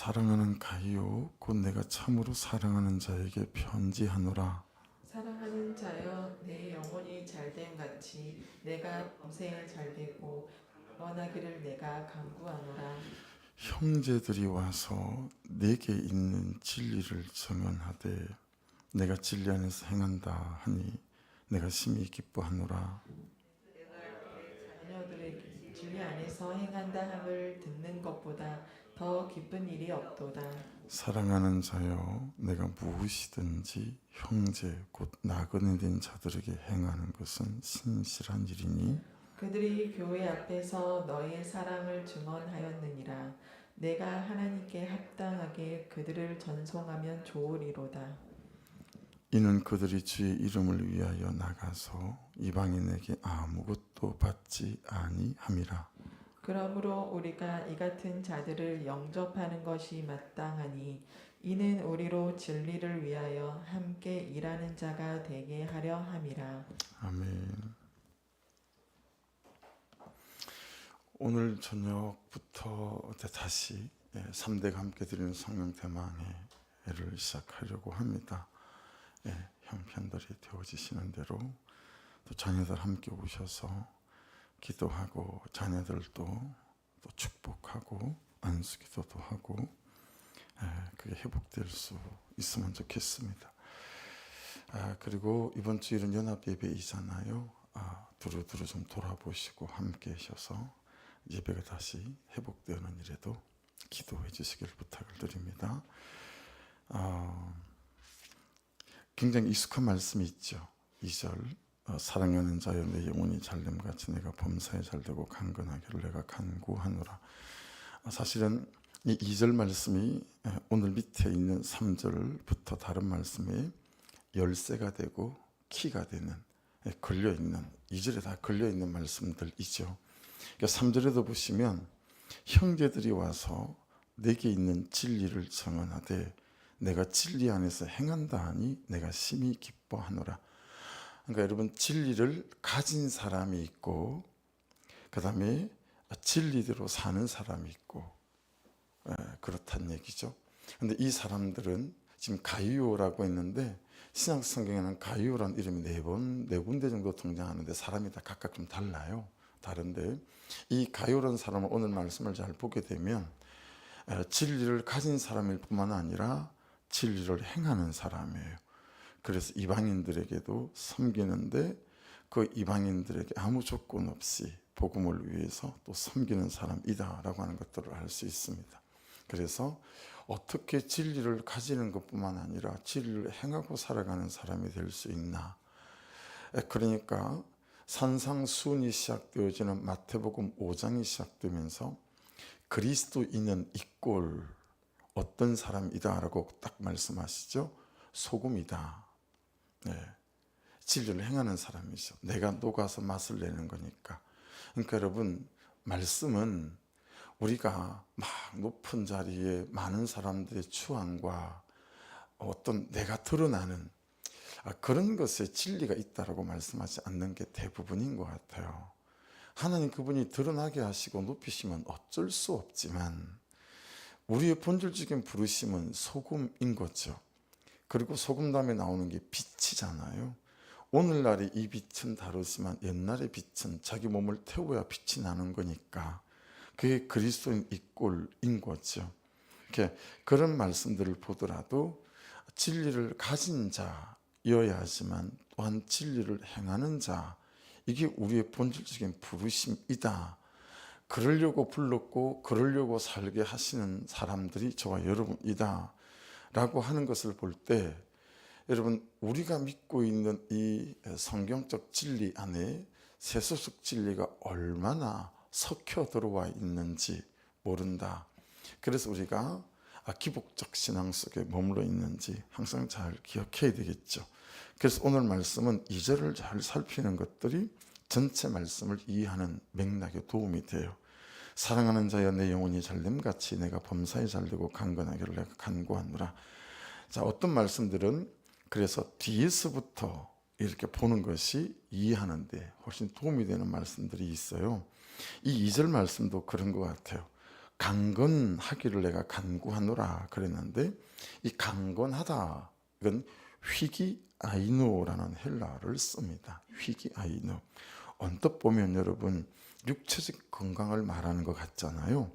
사랑하는 가이오 곧 내가 참으로 사랑하는 자에게 편지하노라. 사랑하는 자여, 내 영혼이 잘됨 같이 내가 범사에 잘되고 원하기를 내가 간구하노라. 형제들이 와서 내게 있는 진리를 정언하되 내가 진리 안에서 행한다 하니 내가 심히 기뻐하노라. 자녀들의 진리 안에서 행한다 함을 듣는 것보다 더 기쁜 일이 없도다. 사랑하는 자여, 내가 무엇이든지 형제 곧 나그네 된 자들에게 행하는 것은 신실한 일이니 그들이 교회 앞에서 너의 사랑을 증언하였느니라. 내가 하나님께 합당하게 그들을 전송하면 좋으리로다. 이는 그들이 주의 이름을 위하여 나가서 이방인에게 아무것도 받지 아니함이라. 그러므로 우리가 이 같은 자들을 영접하는 것이 마땅하니 이는 우리로 진리를 위하여 함께 일하는 자가 되게 하려 함이라. 아멘. 오늘 저녁부터 다시 3대가 함께 드리는 성령 대망회를 시작하려고 합니다. 형편들이 되어지시는 대로 또 자녀들 함께 오셔서 기도하고 자녀들도 또 축복하고 안수기도도 하고 그게 회복될 수 있으면 좋겠습니다. 그리고 이번 주일은 연합예배이잖아요. 두루두루 좀 돌아보시고 함께 하셔서 예배가 다시 회복되는 일에도 기도해 주시길 부탁을 드립니다. 굉장히 익숙한 말씀이 있죠. 2절 사랑하는 자여 내 영혼이 잘됨같이 내가 범사에 잘되고 강건하기를 내가 간구하노라. 사실은 이 2절 말씀이 오늘 밑에 있는 3절부터 다른 말씀에 열쇠가 되고 키가 되는 걸려있는 2절에 다 걸려있는 말씀들이죠. 그러니까 3절에도 보시면 형제들이 와서 내게 있는 진리를 정언하되 내가 진리 안에서 행한다 하니 내가 심히 기뻐하노라. 그러니까 여러분 진리를 가진 사람이 있고 그 다음에 진리대로 사는 사람이 있고 그렇다는 얘기죠. 그런데 이 사람들은 지금 가이오라고 했는데 신약 성경에는 가이오라는 이름이 네 군데 정도 등장하는데 사람이 다 각각 좀 달라요. 다른데 이 가이오라는 사람은 오늘 말씀을 잘 보게 되면 진리를 가진 사람일 뿐만 아니라 진리를 행하는 사람이에요. 그래서 이방인들에게도 섬기는데 그 이방인들에게 아무 조건 없이 복음을 위해서 또 섬기는 사람이다라고 하는 것들을 알 수 있습니다. 그래서 어떻게 진리를 가지는 것뿐만 아니라 진리를 행하고 살아가는 사람이 될 수 있나. 그러니까 산상수훈이 시작되어지는 마태복음 5장이 시작되면서 그리스도인은 이꼴 어떤 사람이다라고 딱 말씀하시죠. 소금이다. 진리를 행하는 사람이죠. 내가 녹아서 맛을 내는 거니까. 그러니까 여러분 말씀은 우리가 막 높은 자리에 많은 사람들의 추앙과 어떤 내가 드러나는 그런 것에 진리가 있다라고 말씀하지 않는 게 대부분인 것 같아요. 하나님 그분이 드러나게 하시고 높이시면 어쩔 수 없지만 우리의 본질적인 부르심은 소금인 거죠. 그리고 소금 다음에 나오는 게 빛이잖아요. 오늘날의 이 빛은 다르지만 옛날의 빛은 자기 몸을 태워야 빛이 나는 거니까 그게 그리스도인 이꼴인 거죠. 그런 말씀들을 보더라도 진리를 가진 자여야 하지만 또한 진리를 행하는 자, 이게 우리의 본질적인 부르심이다. 그러려고 불렀고 그러려고 살게 하시는 사람들이 저와 여러분이다 라고 하는 것을 볼 때 여러분 우리가 믿고 있는 이 성경적 진리 안에 세속적 진리가 얼마나 섞여 들어와 있는지 모른다. 그래서 우리가 기복적 신앙 속에 머물러 있는지 항상 잘 기억해야 되겠죠. 그래서 오늘 말씀은 2절을 잘 살피는 것들이 전체 말씀을 이해하는 맥락에 도움이 돼요. 사랑하는 자여 내 영혼이 잘됨같이 내가 범사에 잘되고 강건하기를 내가 간구하노라. 자, 어떤 말씀들은 그래서 뒤에서부터 이렇게 보는 것이 이해하는데 훨씬 도움이 되는 말씀들이 있어요. 이 2절 말씀도 그런 것 같아요. 강건하기를 내가 간구하노라 그랬는데, 이 강건하다, 이건 휘기아이노라는 헬라어를 씁니다. 휘기아이노. 언뜻 보면 여러분 육체적 건강을 말하는 것 같잖아요.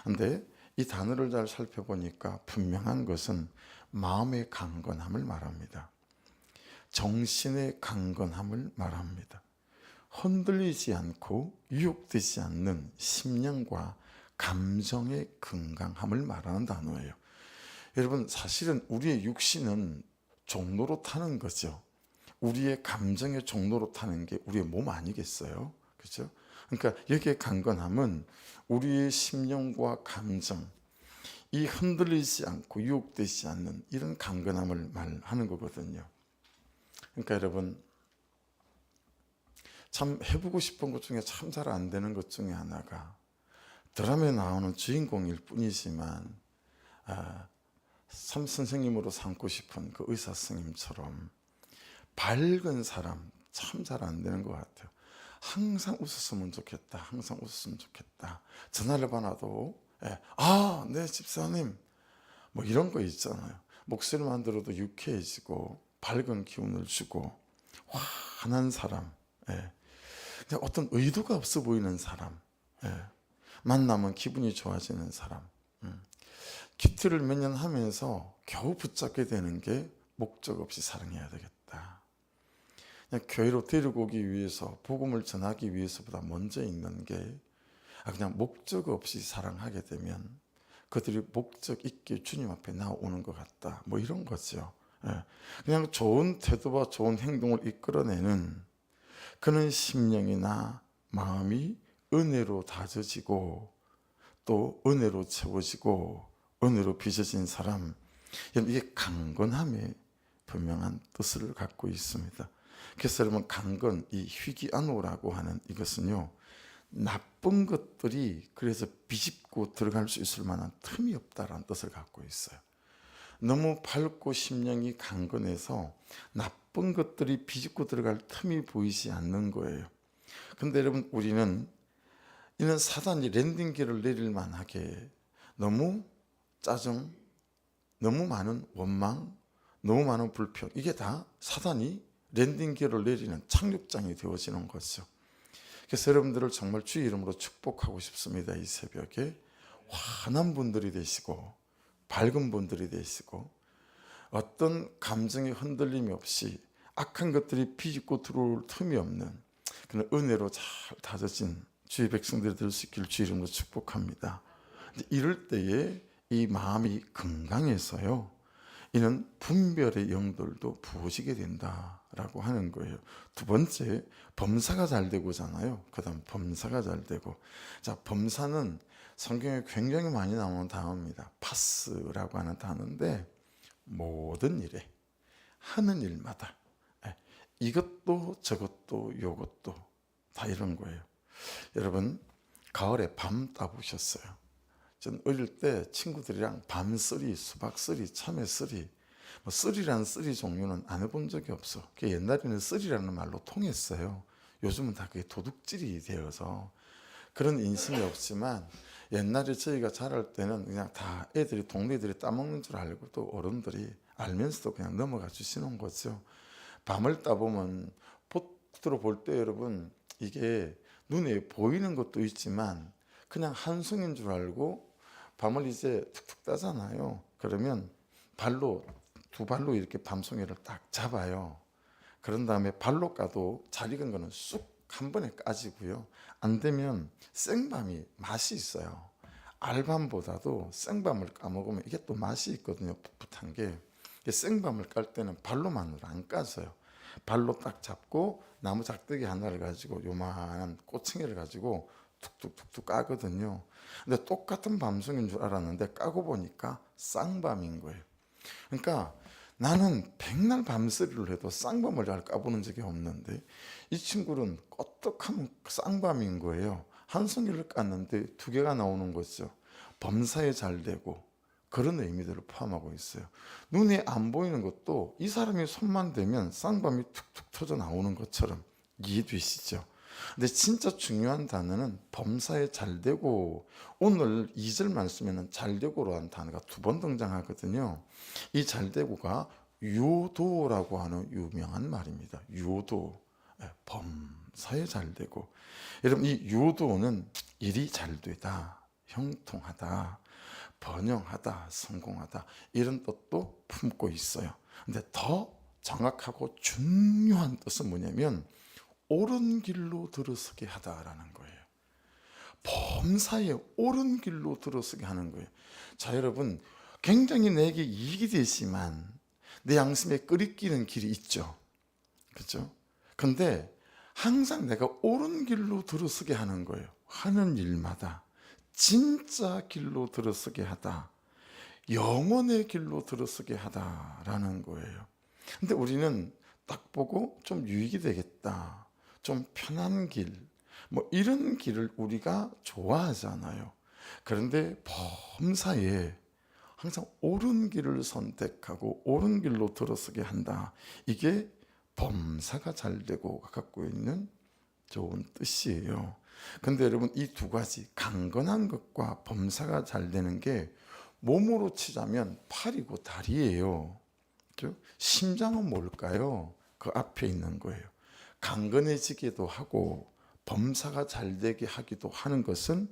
근데 이 단어를 잘 살펴보니까 분명한 것은 마음의 강건함을 말합니다. 정신의 강건함을 말합니다. 흔들리지 않고 유혹되지 않는 심령과 감정의 건강함을 말하는 단어예요. 여러분, 사실은 우리의 육신은 종로로 타는 거죠. 우리의 감정의 종로로 타는 게 우리의 몸 아니겠어요? 그렇죠? 그러니까 여기에 강건함은 우리의 심령과 감정, 이 흔들리지 않고 유혹되지 않는 이런 강건함을 말하는 거거든요. 그러니까 여러분, 참 해보고 싶은 것 중에 참 잘 안 되는 것 중에 하나가, 드라마에 나오는 주인공일 뿐이지만 참 선생님으로 삼고 싶은 그 의사 선생님처럼 밝은 사람 참 잘 안 되는 것 같아요. 항상 웃었으면 좋겠다, 항상 웃었으면 좋겠다. 전화를 받아도 네 집사님 뭐 이런 거 있잖아요. 목소리만 들어도 유쾌해지고 밝은 기운을 주고 환한 사람, 그냥 어떤 의도가 없어 보이는 사람, 만나면 기분이 좋아지는 사람. 큐티를 몇 년 하면서 겨우 붙잡게 되는 게 목적 없이 사랑해야 되겠다. 그냥 교회로 데리고 오기 위해서, 복음을 전하기 위해서보다 먼저 있는 게 그냥 목적 없이 사랑하게 되면 그들이 목적 있게 주님 앞에 나오는 것 같다. 뭐 이런 거죠. 그냥 좋은 태도와 좋은 행동을 이끌어내는 그런 심령이나 마음이 은혜로 다져지고 또 은혜로 채워지고 은혜로 빚어진 사람, 이게 강건함의 분명한 뜻을 갖고 있습니다. 그래서 여러분, 강건, 이 휘기아노라고 하는 이것은요, 나쁜 것들이 그래서 비집고 들어갈 수 있을 만한 틈이 없다라는 뜻을 갖고 있어요. 너무 밝고 심령이 강건해서 나쁜 것들이 비집고 들어갈 틈이 보이지 않는 거예요. 근데 여러분, 우리는 이는 사단이 랜딩기를 내릴 만하게 너무 짜증, 너무 많은 원망, 너무 많은 불평, 이게 다 사단이 랜딩기를 내리는 착륙장이 되어지는 거죠. 그래서 여러분들을 정말 주의 이름으로 축복하고 싶습니다. 이 새벽에 환한 분들이 되시고 밝은 분들이 되시고 어떤 감정의 흔들림이 없이 악한 것들이 비집고 들어올 틈이 없는 그런 은혜로 잘 다져진 주의 백성들이 될 수 있기를 주의 이름으로 축복합니다. 이럴 때에 이 마음이 건강해서요, 이는 분별의 영들도 부어지게 된다라고 하는 거예요. 두 번째, 범사가 잘 되고잖아요. 그 다음 범사가 잘 되고. 자, 범사는 성경에 굉장히 많이 나오는 단어입니다. 파스라고 하는 단어인데, 모든 일에, 하는 일마다, 이것도 저것도 요것도 다 이런 거예요. 여러분, 가을에 밤 따보셨어요? 전 어릴 때 친구들이랑 밤쓰리, 수박쓰리, 참외쓰리, 쓰리라는 쓰리 종류는 안 해본 적이 없어. 옛날에는 쓰리라는 말로 통했어요. 요즘은 다 그게 도둑질이 되어서 그런 인심이 없지만, 옛날에 저희가 자랄 때는 그냥 다 애들이, 동네 애들이 따먹는 줄 알고 또 어른들이 알면서도 그냥 넘어가 주시는 거죠. 밤을 따보면 보트로 볼 때 여러분, 이게 눈에 보이는 것도 있지만 그냥 한 송인 줄 알고 밤을 이제 툭툭 따잖아요. 그러면 두 발로 이렇게 밤송이를 딱 잡아요. 그런 다음에 발로 까도 잘 익은 거는 쑥 한 번에 까지고요. 안 되면 생밤이 맛이 있어요. 알밤보다도 생밤을 까먹으면 이게 또 맛이 있거든요. 풋풋한 게. 생밤을 깔 때는 발로만으로 안 까져요. 발로 딱 잡고 나무 작대기 하나를 가지고 요만한 꼬챙이를 가지고 툭툭툭툭 까거든요. 근데 똑같은 밤송인 줄 알았는데 까고 보니까 쌍밤인 거예요. 그러니까 나는 백날 밤쓰리를 해도 쌍밤을 잘 까보는 적이 없는데 이 친구는 껐떡하면 쌍밤인 거예요. 한 송이를 깠는데 두 개가 나오는 거죠. 범사에 잘 되고 그런 의미들을 포함하고 있어요. 눈에 안 보이는 것도 이 사람이 손만 대면 쌍밤이 툭툭 터져 나오는 것처럼 이해되시죠? 근데 진짜 중요한 단어는 범사에 잘되고, 오늘 2절 말씀에는 잘되고로 한 단어가 2번 등장하거든요. 이 잘되고가 요도라고 하는 유명한 말입니다. 요도, 범사에 잘되고. 여러분, 이 요도는 일이 잘되다, 형통하다, 번영하다, 성공하다, 이런 뜻도 품고 있어요. 근데 더 정확하고 중요한 뜻은 뭐냐면 옳은 길로 들어서게 하다라는 거예요. 범사에 옳은 길로 들어서게 하는 거예요. 자, 여러분, 굉장히 내게 이익이 되지만 내 양심에 끄리끼는 길이 있죠. 그렇죠? 근데 항상 내가 옳은 길로 들어서게 하는 거예요. 하는 일마다 진짜 길로 들어서게 하다, 영원의 길로 들어서게 하다라는 거예요. 근데 우리는 딱 보고 좀 유익이 되겠다, 좀 편한 길, 뭐 이런 길을 우리가 좋아하잖아요. 그런데 범사에 항상 옳은 길을 선택하고 옳은 길로 들어서게 한다. 이게 범사가 잘되고 갖고 있는 좋은 뜻이에요. 근데 여러분, 이 두 가지, 강건한 것과 범사가 잘되는 게 몸으로 치자면 팔이고 다리예요. 심장은 뭘까요? 그 앞에 있는 거예요. 강건해지기도 하고 범사가 잘되게 하기도 하는 것은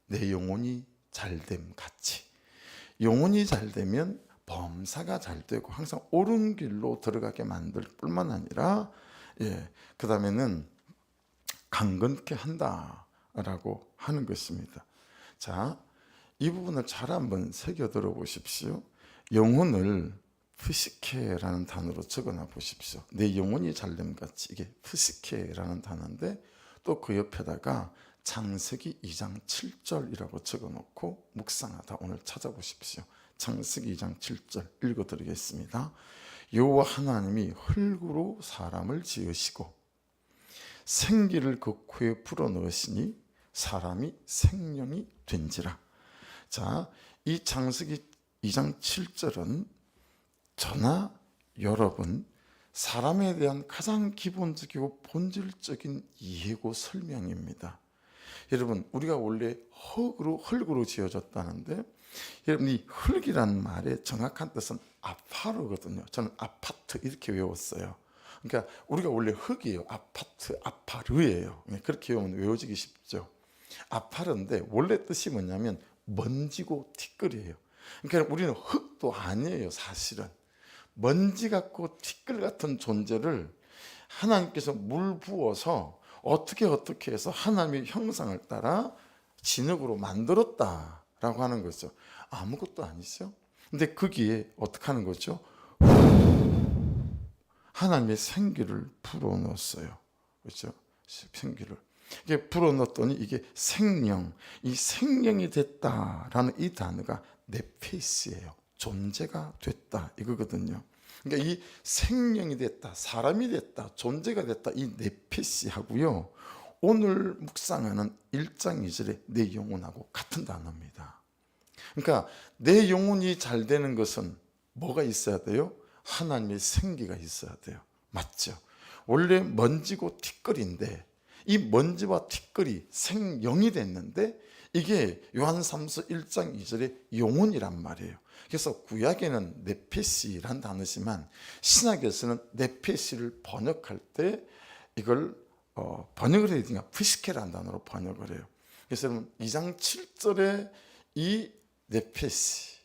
내 영혼이 잘됨 같이, 영혼이 잘되면 범사가 잘되고 항상 옳은 길로 들어가게 만들 뿐만 아니라, 그 다음에는 강건케 한다라고 하는 것입니다. 자, 이 부분을 잘 한번 새겨 들어보십시오. 영혼을 푸시케라는 단어로 적어놔 보십시오. 내 영혼이 잘됨 같이, 이게 푸시케라는 단어인데 또 그 옆에다가 창세기 2장 7절이라고 적어놓고 묵상하다 오늘 찾아보십시오. 창세기 2장 7절 읽어드리겠습니다. 여호와 하나님이 흙으로 사람을 지으시고 생기를 그 코에 불어넣으시니 사람이 생명이 된지라. 자, 이 창세기 2장 7절은 저나 여러분, 사람에 대한 가장 기본적이고 본질적인 이해고 설명입니다. 여러분, 우리가 원래 흙으로 지어졌다는데, 여러분, 이 흙이란 말의 정확한 뜻은 아파르거든요. 저는 아파트 이렇게 외웠어요. 그러니까 우리가 원래 흙이에요. 아파트, 아파르예요. 그렇게 외우면 외워지기 쉽죠. 아파르인데 원래 뜻이 뭐냐면 먼지고 티끌이에요. 그러니까 우리는 흙도 아니에요. 사실은 먼지 같고 티끌 같은 존재를 하나님께서 물 부어서 어떻게 해서 하나님의 형상을 따라 진흙으로 만들었다라고 하는 거죠. 아무것도 아니죠. 근데 거기에 어떻게 하는 거죠? 하나님의 생기를 불어넣었어요. 그렇죠? 생기를. 이게 불어넣었더니 이게 생명, 이 생명이 됐다라는 이 단어가 네페시예요. 존재가 됐다 이거거든요. 그러니까 이 생명이 됐다, 사람이 됐다, 존재가 됐다, 이 네페시하고요, 오늘 묵상하는 1장 2절의 내 영혼하고 같은 단어입니다. 그러니까 내 영혼이 잘 되는 것은 뭐가 있어야 돼요? 하나님의 생기가 있어야 돼요. 맞죠? 원래 먼지고 티끌인데 이 먼지와 티끌이 생영이 됐는데 이게 요한삼서 1장 2절의 영혼이란 말이에요. 그래서 구약에는 네페시란 단어지만 신약에서는 네페시를 번역할 때 이걸 번역을 해야 되니까 푸시케라는 단어로 번역을 해요. 그래서 2장 7절에 이 네페시,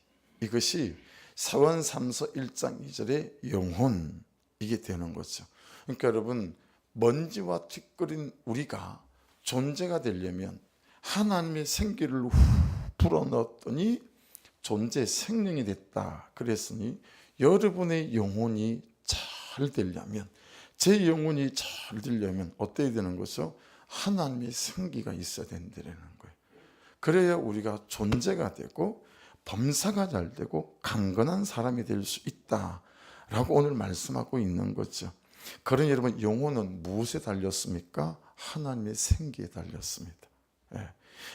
이것이 사원삼서 1장 2절의 영혼, 이게 되는 거죠. 그러니까 여러분, 먼지와 티끌인 우리가 존재가 되려면 하나님의 생기를 불어넣었더니 존재 생명이 됐다 그랬으니, 여러분의 영혼이 잘 되려면, 제 영혼이 잘 되려면 어때야 되는 거죠? 하나님의 생기가 있어야 된다는 거예요. 그래야 우리가 존재가 되고 범사가 잘 되고 강건한 사람이 될 수 있다라고 오늘 말씀하고 있는 거죠. 그러니 여러분, 영혼은 무엇에 달렸습니까? 하나님의 생기에 달렸습니다.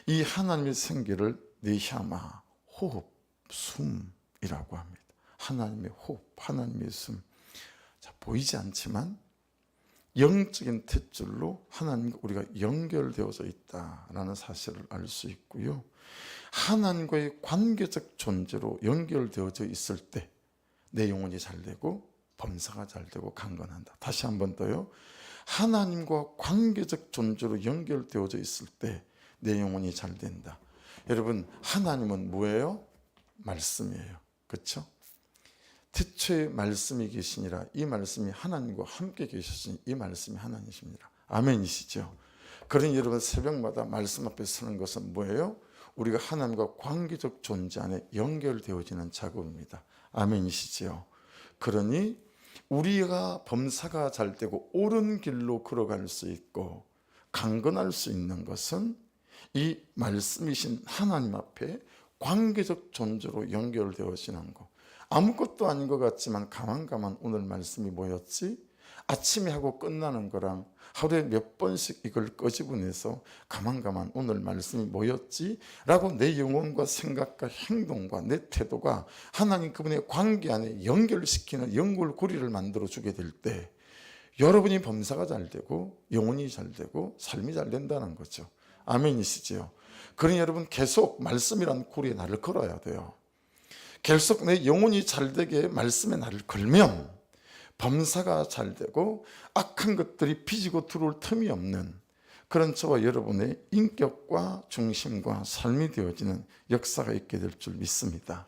이 하나님의 생기를 네샤마, 호흡, 숨이라고 합니다. 하나님의 호흡, 하나님의 숨. 자, 보이지 않지만 영적인 탯줄로 하나님과 우리가 연결되어져 있다라는 사실을 알 수 있고요. 하나님과의 관계적 존재로 연결되어져 있을 때 내 영혼이 잘 되고 범사가 잘 되고 강건한다. 다시 한 번 더요. 하나님과 관계적 존재로 연결되어져 있을 때 내 영혼이 잘 된다. 여러분, 하나님은 뭐예요? 말씀이에요. 그렇죠? 태초에 말씀이 계시니라. 이 말씀이 하나님과 함께 계셨으니 이 말씀이 하나님이십니다. 아멘이시죠? 그러니 여러분, 새벽마다 말씀 앞에 서는 것은 뭐예요? 우리가 하나님과 관계적 존재 안에 연결되어지는 작업입니다. 아멘이시죠? 그러니 우리가 범사가 잘 되고 옳은 길로 걸어갈 수 있고 강건할 수 있는 것은 이 말씀이신 하나님 앞에 관계적 존재로 연결되어지는 것. 아무것도 아닌 것 같지만 가만 오늘 말씀이 뭐였지? 아침에 하고 끝나는 거랑 하루에 몇 번씩 이걸 끄집어내서 가만 오늘 말씀이 뭐였지? 라고 내 영혼과 생각과 행동과 내 태도가 하나님 그분의 관계 안에 연결시키는 연골고리를 만들어주게 될 때 여러분이 범사가 잘 되고 영혼이 잘 되고 삶이 잘 된다는 거죠. 아멘이시죠? 그러니 여러분, 계속 말씀이라는 고리에 나를 걸어야 돼요. 계속 내 영혼이 잘 되게 말씀에 나를 걸면 범사가 잘 되고 악한 것들이 비지고 들어올 틈이 없는 그런 저와 여러분의 인격과 중심과 삶이 되어지는 역사가 있게 될 줄 믿습니다.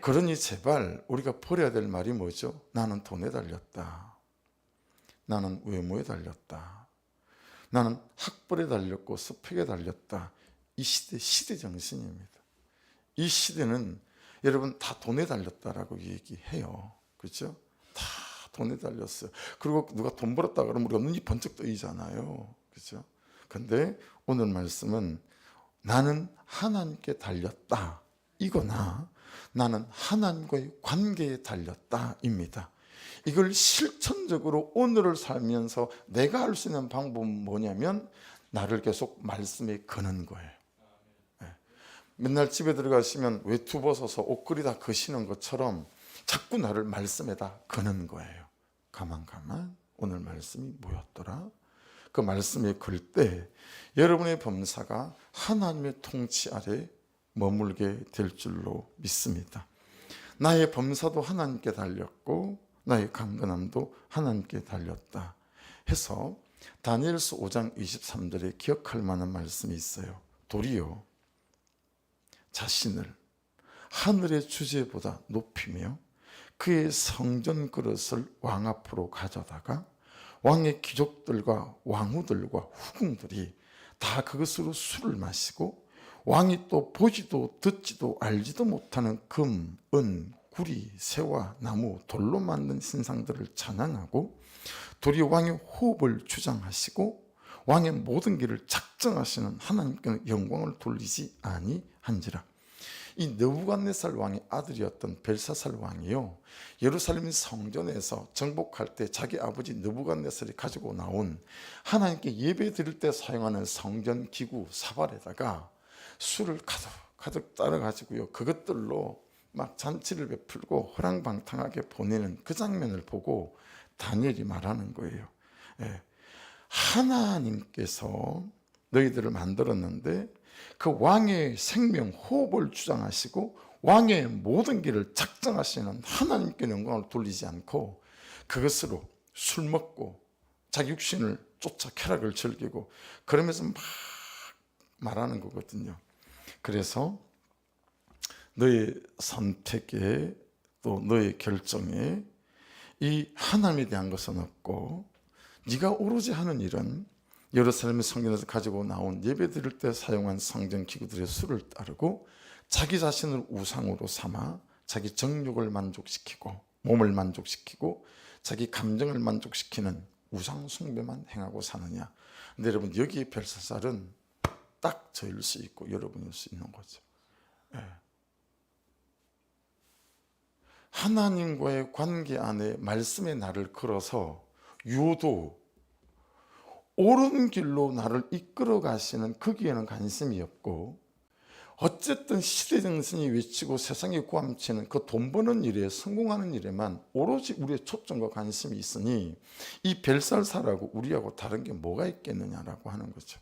그러니 제발 우리가 버려야 될 말이 뭐죠? 나는 돈에 달렸다. 나는 외모에 달렸다. 나는 학벌에 달렸고 스펙에 달렸다. 이 시대 정신입니다. 이 시대는 여러분 다 돈에 달렸다라고 얘기해요. 그렇죠? 다 돈에 달렸어요. 그리고 누가 돈 벌었다 그러면 우리가 눈이 번쩍 뜨이잖아요. 그렇죠? 근데 오늘 말씀은 나는 하나님께 달렸다. 이거나 나는 하나님과의 관계에 달렸다입니다. 이걸 실천적으로 오늘을 살면서 내가 할 수 있는 방법은 뭐냐면 나를 계속 말씀에 거는 거예요. 맨날 집에 들어가시면 외투 벗어서 옷걸이다 거시는 것처럼 자꾸 나를 말씀에다 거는 거예요. 가만 오늘 말씀이 뭐였더라? 그 말씀에 걸 때 여러분의 범사가 하나님의 통치 아래 머물게 될 줄로 믿습니다. 나의 범사도 하나님께 달렸고 나의 강건함도 하나님께 달렸다 해서 다니엘서 5장 23절에 기억할 만한 말씀이 있어요. 도리어 자신을 하늘의 주제보다 높이며 그의 성전 그릇을 왕 앞으로 가져다가 왕의 귀족들과 왕후들과 후궁들이 다 그것으로 술을 마시고 왕이 또 보지도 듣지도 알지도 못하는 금, 은, 구리, 새와 나무, 돌로 만든 신상들을 찬양하고 도리어 왕의 호흡을 주장하시고 왕의 모든 길을 작정하시는 하나님께는 영광을 돌리지 아니한지라. 이 느부갓네살 왕의 아들이었던 벨사살 왕이요, 예루살렘 성전에서 정복할 때 자기 아버지 느부갓네살이 가지고 나온 하나님께 예배 드릴 때 사용하는 성전 기구 사발에다가 술을 가득 따라 가지고요, 그것들로 막 잔치를 베풀고 허랑방탕하게 보내는 그 장면을 보고 다니엘이 말하는 거예요. 하나님께서 너희들을 만들었는데 그 왕의 생명 호흡을 주장하시고 왕의 모든 길을 작정하시는 하나님께 영광을 돌리지 않고 그것으로 술 먹고 자기 육신을 쫓아 쾌락을 즐기고 그러면서 막 말하는 거거든요. 그래서 너의 선택에 또 너의 결정에 이 하나님에 대한 것은 없고 네가 오로지 하는 일은 예루살렘 성전에서 가지고 나온 예배 드릴 때 사용한 성전 기구들의 수를 따르고 자기 자신을 우상으로 삼아 자기 정욕을 만족시키고 몸을 만족시키고 자기 감정을 만족시키는 우상 숭배만 행하고 사느냐. 근데 여러분, 여기에 벨사살은 딱 저일 수 있고 여러분일 수 있는 거죠. 하나님과의 관계 안에 말씀의 나를 걸어서 유도 옳은 길로 나를 이끌어 가시는 거기에는 관심이 없고 어쨌든 시대 정신이 외치고 세상이 구함치는 그 돈 버는 일에 성공하는 일에만 오로지 우리의 초점과 관심이 있으니 이 벨살사라고 우리하고 다른 게 뭐가 있겠느냐라고 하는 거죠.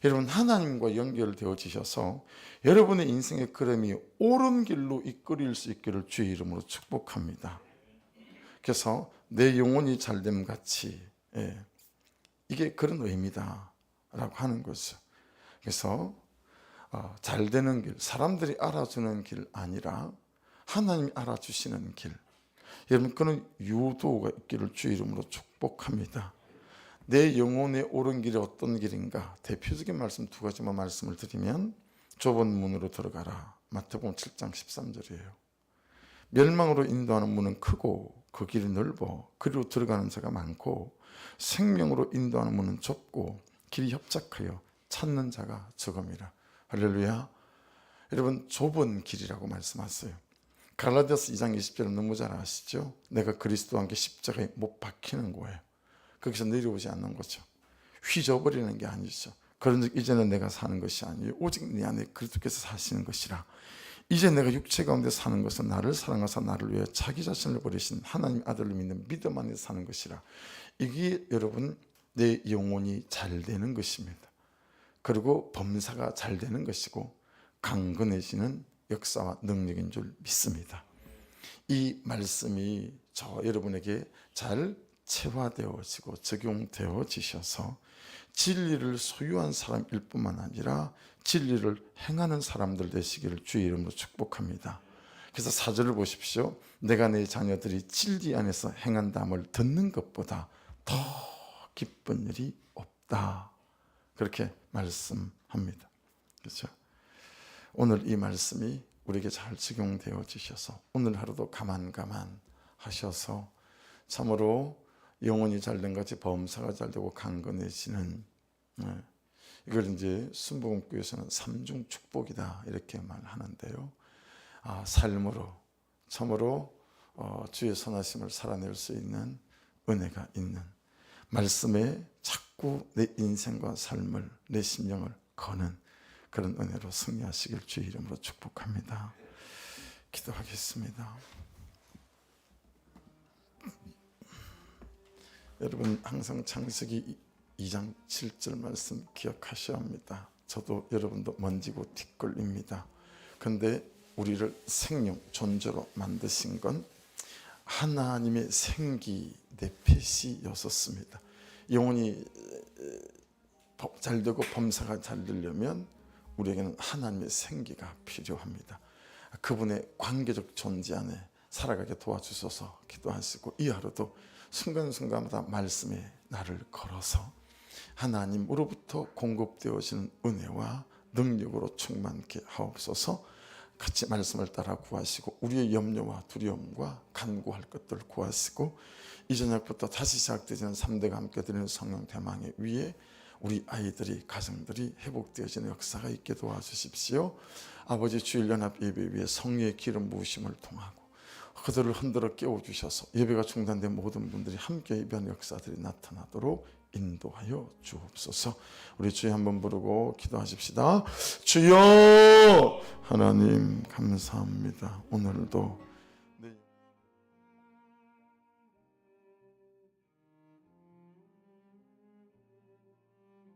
여러분, 하나님과 연결되어지셔서 여러분의 인생의 걸음이 옳은 길로 이끌릴 수 있기를 주의 이름으로 축복합니다. 그래서 내 영혼이 잘됨 같이, 이게 그런 의미다 라고 하는 거죠. 그래서 잘 되는 길, 사람들이 알아주는 길 아니라 하나님이 알아주시는 길, 여러분 그는 유도가 있기를 주의 이름으로 축복합니다. 내 영혼의 옳은 길이 어떤 길인가? 대표적인 말씀 두 가지만 말씀을 드리면, 좁은 문으로 들어가라, 마태복음 7장 13절이에요. 멸망으로 인도하는 문은 크고 그 길이 넓어 그리로 들어가는 자가 많고, 생명으로 인도하는 문은 좁고 길이 협착하여 찾는 자가 적음이라. 할렐루야. 여러분, 좁은 길이라고 말씀하세요. 갈라디아서 2장 20절은 너무 잘 아시죠? 내가 그리스도와 함께 십자가에 못 박히는 거예요. 거기서 내려오지 않는 거죠. 휘저버리는 게 아니죠. 그런즉 이제는 내가 사는 것이 아니요 오직 내 안에 그리스도께서 사시는 것이라. 이제 내가 육체 가운데 사는 것은 나를 사랑하사 나를 위해 자기 자신을 버리신 하나님 아들을 믿는 믿음 안에 사는 것이라. 이게 여러분 내 영혼이 잘 되는 것입니다. 그리고 범사가 잘 되는 것이고 강건해지는 역사와 능력인 줄 믿습니다. 이 말씀이 저 여러분에게 잘 체화되어지고 적용되어지셔서 진리를 소유한 사람일 뿐만 아니라 진리를 행하는 사람들 되시기를 주의 이름으로 축복합니다. 그래서 4절을 보십시오. 내가 내 자녀들이 진리 안에서 행한담을 듣는 것보다 더 기쁜 일이 없다. 그렇게 말씀합니다. 그렇죠? 오늘 이 말씀이 우리에게 잘 적용되어지셔서 오늘 하루도 가만 하셔서 참으로 영혼이 잘된 같이 범사가 잘되고 강건해지는, 이걸 이제 순복음교에서는 삼중 축복이다 이렇게 말하는데요. 삶으로 참으로 주의 선하심을 살아낼 수 있는 은혜가 있는, 말씀에 자꾸 내 인생과 삶을, 내 심령을 거는 그런 은혜로 승리하시길 주의 이름으로 축복합니다. 기도하겠습니다. 여러분 항상 창세기 2장 7절 말씀 기억하셔야 합니다. 저도 여러분도 먼지고 티끌입니다. 그런데 우리를 생명, 존재로 만드신 건 하나님의 생기 내펫이었습니다. 영혼이 잘되고 범사가 잘 되려면 우리에게는 하나님의 생기가 필요합니다. 그분의 관계적 존재 안에 살아가게 도와주셔서 기도하시고, 이 하루도 순간순간마다 말씀에 나를 걸어서 하나님으로부터 공급되어지는 은혜와 능력으로 충만케 하옵소서. 같이 말씀을 따라 구하시고 우리의 염려와 두려움과 간구할 것들 구하시고, 이 저녁부터 다시 시작되지는 3대가 함께 드리는 성령 대망의 위에 우리 아이들이, 가정들이 회복되어지는 역사가 있게 도와주십시오. 아버지, 주일 연합 예배 위에 성령의 기름 부으심을 통하고 그들을 흔들어 깨워주셔서 예배가 중단된 모든 분들이 함께 예배하는 역사들이 나타나도록 인도하여 주옵소서. 우리 주여 한번 부르고 기도하십시다. 주여! 하나님 감사합니다. 오늘도